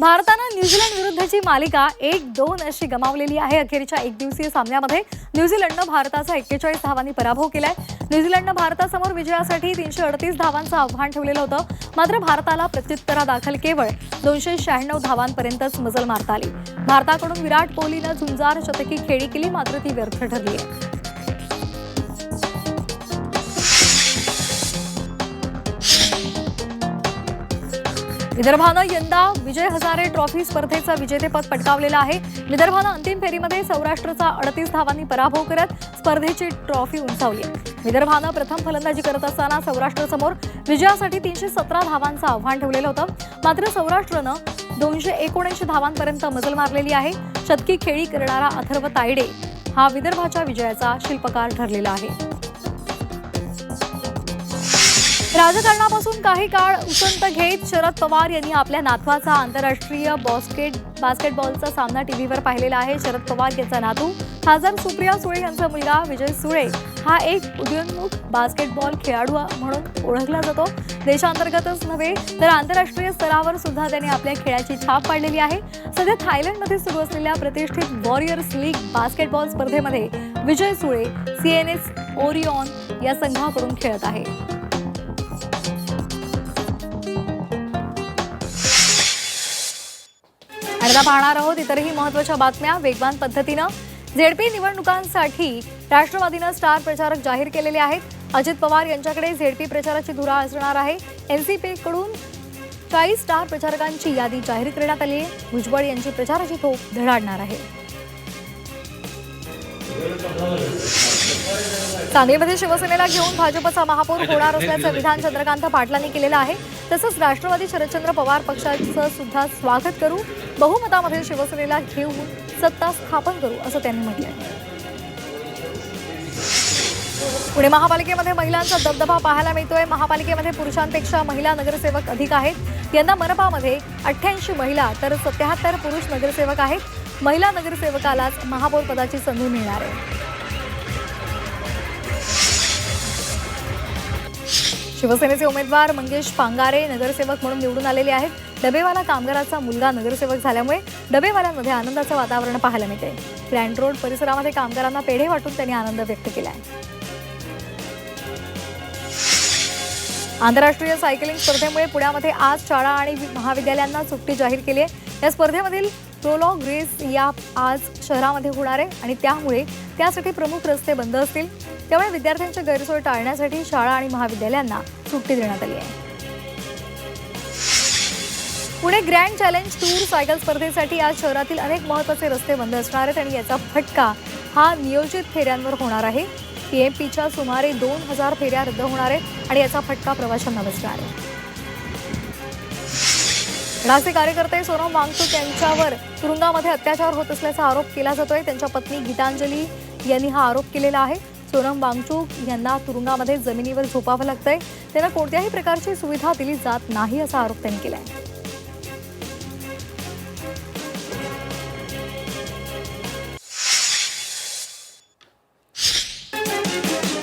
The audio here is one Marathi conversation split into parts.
भारतानं न्यूझीलंड विरुद्धची मालिका 1-2 अशी गमावलेली आहे। अखेरच्या एकदिवसीय सामन्यामध्ये न्यूझीलंडनं भारताचा 41 धावांनी पराभव केलाय। न्यूझीलंडनं भारतासमोर विजयासाठी 338 धावांचं आव्हान ठेवलेलं होतं, मात्र भारताला प्रत्युत्तरादाखल केवळ 296 धावांपर्यंतच मजल मारता आली। भारताकडून विराट कोहलीनं झुंजार शतकी खेळी केली, मात्र ती व्यर्थ ठरली आहे। विदर्भानं यंदा विजय हजारे ट्रॉफी स्पर्धेचं विजेतेपद पटकावलेलं आहे। विदर्भानं अंतिम फेरीमध्ये सौराष्ट्रचा 38 धावांनी पराभव करत स्पर्धेची ट्रॉफी उंचावली आहे। विदर्भानं प्रथम फलंदाजी करत असताना सौराष्ट्रसमोर विजयासाठी 317 धावांचं आव्हान ठेवलेलं होतं, मात्र सौराष्ट्रनं 279 धावांपर्यंत मजल मारलेली आहे। शतकी खेळी करणारा अथर्व तायडे हा विदर्भाच्या विजयाचा शिल्पकार ठरलेला आहे। राजकारणापासून काही काळ उसंत घेत शरद पवार यांनी आपल्या नातवाचा आंतरराष्ट्रीय बास्केटबॉलचा सामना टीव्हीवर पाहिलेला आहे। शरद पवार यांचा नातू खासदार सुप्रिया सुळे यांचा मुलगा विजय सुळे हा एक उदयोन्मुख बास्केटबॉल खेळाडू म्हणून ओळखला जातो। देशांतर्गतच नव्हे तर आंतरराष्ट्रीय स्तरावर सुद्धा त्यांनी आपल्या खेळाची छाप पाडलेली आहे। सध्या थायलंडमध्ये सुरू असलेल्या प्रतिष्ठित वॉरियर्स लीग बास्केटबॉल स्पर्धेमध्ये विजय सुळे CNS ओरिओन या संघाकडून खेळत आहे। आता पाहणार आहोत इतरही महत्त्वाच्या बातम्या वेगवान पद्धतीनं। झेडपी निवडणुकांसाठी राष्ट्रवादीनं स्टार प्रचारक जाहीर केलेले आहेत। अजित पवार यांच्याकडे झेडपी प्रचाराची धुरा असणार आहे। NCP कडून 40 स्टार प्रचारकांची यादी जाहीर करण्यात आली आहे। भुजबळ यांची प्रचाराची तोफ धडाडणार आहे। सांगलीमध्ये शिवसेनेला घेऊन भाजपचा महापौर होणार असल्याचं विधान चंद्रकांत पाटलांनी केलेलं आहे। तसंच राष्ट्रवादी शरदचंद्र पवार पक्षाचं सुद्धा स्वागत करू, बहुमतामध्ये शिवसेनेला घेऊन सत्ता स्थापन करू असं त्यांनी म्हटलंय। पुणे महापालिकेमध्ये महिलांचा दबदबा पाहायला मिळतोय। महापालिकेमध्ये पुरुषांपेक्षा महिला नगरसेवक अधिक आहेत। यंदा मनपामध्ये 88 महिला तर 77 पुरुष नगरसेवक आहेत। महिला नगरसेवकालाच महापौर पदाची संधी मिळणार आहे। शिवसेनेचे उमेदवार मंगेश पांगारे नगरसेवक म्हणून निवडून आलेले आहेत। डबेवाला कामगाराचा मुलगा नगरसेवक झाल्यामुळे डबेवाल्यांमध्ये आनंदाचं वातावरण पाहायला मिळते। ग्रँड रोड परिसरामध्ये कामगारांना पेढे वाटून त्यांनी आनंद व्यक्त केलाय। आंतरराष्ट्रीय सायकलिंग स्पर्धेमुळे पुण्यामध्ये आज शाळा आणि महाविद्यालयांना सुट्टी जाहीर केली आहे। या स्पर्धेमधील प्रोलॉग रेस या आज शहरामध्ये होणार आहे आणि त्यामुळे त्यासाठी प्रमुख रस्ते बंद असतील। त्यामुळे विद्यार्थ्यांची गैरसोय टाळण्यासाठी शाळा आणि महाविद्यालयांना सुट्टी देण्यात आली आहे। Pune grand challenge tour cycle स्पर्धेसाठी आज शहरातील अनेक महत्त्वाचे रस्ते बंद असणार आहेत आणि याचा फटका हा नियोजित फेऱ्यांवर होणार आहे। PMPच्या सुमारे 2000 फेऱ्या रद्द होणार आहेत आणि याचा फटका प्रवाशांना बसणार आहे। रासे कार्यकर्ते सोनम वांगचुक यांच्यावर तुरुंगामध्ये अत्याचार होत असल्याचा आरोप केला जातोय। त्यांच्या पत्नी गीतांजली यांनी हा आरोप केलेला आहे। सोनम वांगचुक यांना तुरुंगामध्ये जमिनीवर झोपावं लागतंय, त्यांना कोणत्याही प्रकारची सुविधा दिली जात नाही असा आरोप त्यांनी केलाय।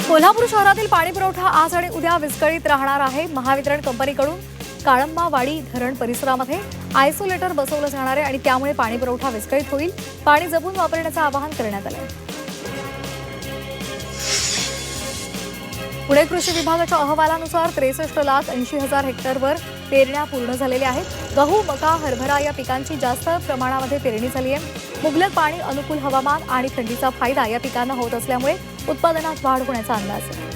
कोल्हापूर शहरातील पाणी पुरवठा आज आणि उद्या विस्कळीत राहणार आहे। महावितरण कंपनीकडून काळंबावाडी धरण परिसरामध्ये आयसोलेटर बसवलं जाणार आहे आणि त्यामुळे पाणी पुरवठा विस्कळीत होईल। पाणी जपून वापरण्याचं आवाहन करण्यात आलं आहे। पुणे कृषी विभागाच्या अहवालानुसार 63,80,000 हेक्टरवर पेरण्या पूर्ण झालेल्या आहेत। गहू, मका, हरभरा या पिकांची जास्त प्रमाणामध्ये पेरणी झाली आहे। मुबलक पाणी, अनुकूल हवामान आणि थंडीचा फायदा या पिकांना होत असल्यामुळे उत्पादनात वाढ होण्याचा अंदाज आहे।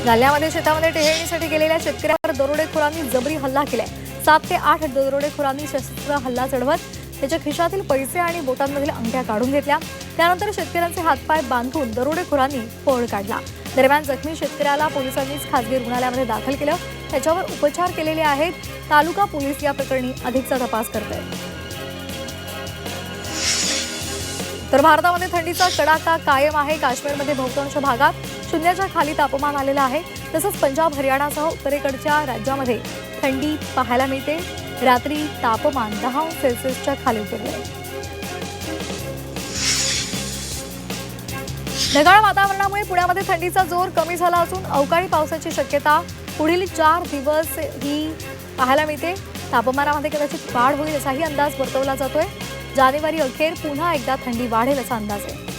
जालन्यामध्ये शेतामध्ये टेहळणीसाठी गेलेल्या शेतकऱ्यावर दरोडेखोरांनी जबरी हल्ला केलाय। 7 ते 8 दरोडेखोरांनी शस्त्र हल्ला चढवत त्याच्या खिशातील पैसे आणि बोटांमधील अंगठ्या काढून घेतल्या। त्यानंतर शेतकऱ्यांचे हातपाय बांधून दरोडेखोरांनी पळ काढला। दरम्यान जखमी शेतकऱ्याला पोलिसांनीच खासगी रुग्णालयामध्ये दाखल केलं, त्याच्यावर उपचार केलेले आहेत। तालुका पोलीस या प्रकरणी अधिकचा तपास करत आहेत। तर भारतामध्ये थंडीचा कडाका कायम आहे। काश्मीरमध्ये बहुतांश भागात शून्याच्या खाली तापमान आलेलं आहे। तसंच पंजाब, हरियाणासह उत्तरेकडच्या राज्यामध्ये थंडी पाहायला मिळते। रात्री तापमान 10 अंश सेल्सिअसच्या खाली उतरले। ढगाळ वातावरणामुळे पुण्यामध्ये थंडीचा जोर कमी झाला असून अवकाळी पावसाची शक्यता पुढील 4 दिवस ही पाहायला मिळते. तापमानामध्ये कदाचित वाढ होईल असाही अंदाज वर्तवला जातोय. जानेवारी अखेर पुन्हा एकदा थंडी वाढेल असा अंदाज आहे.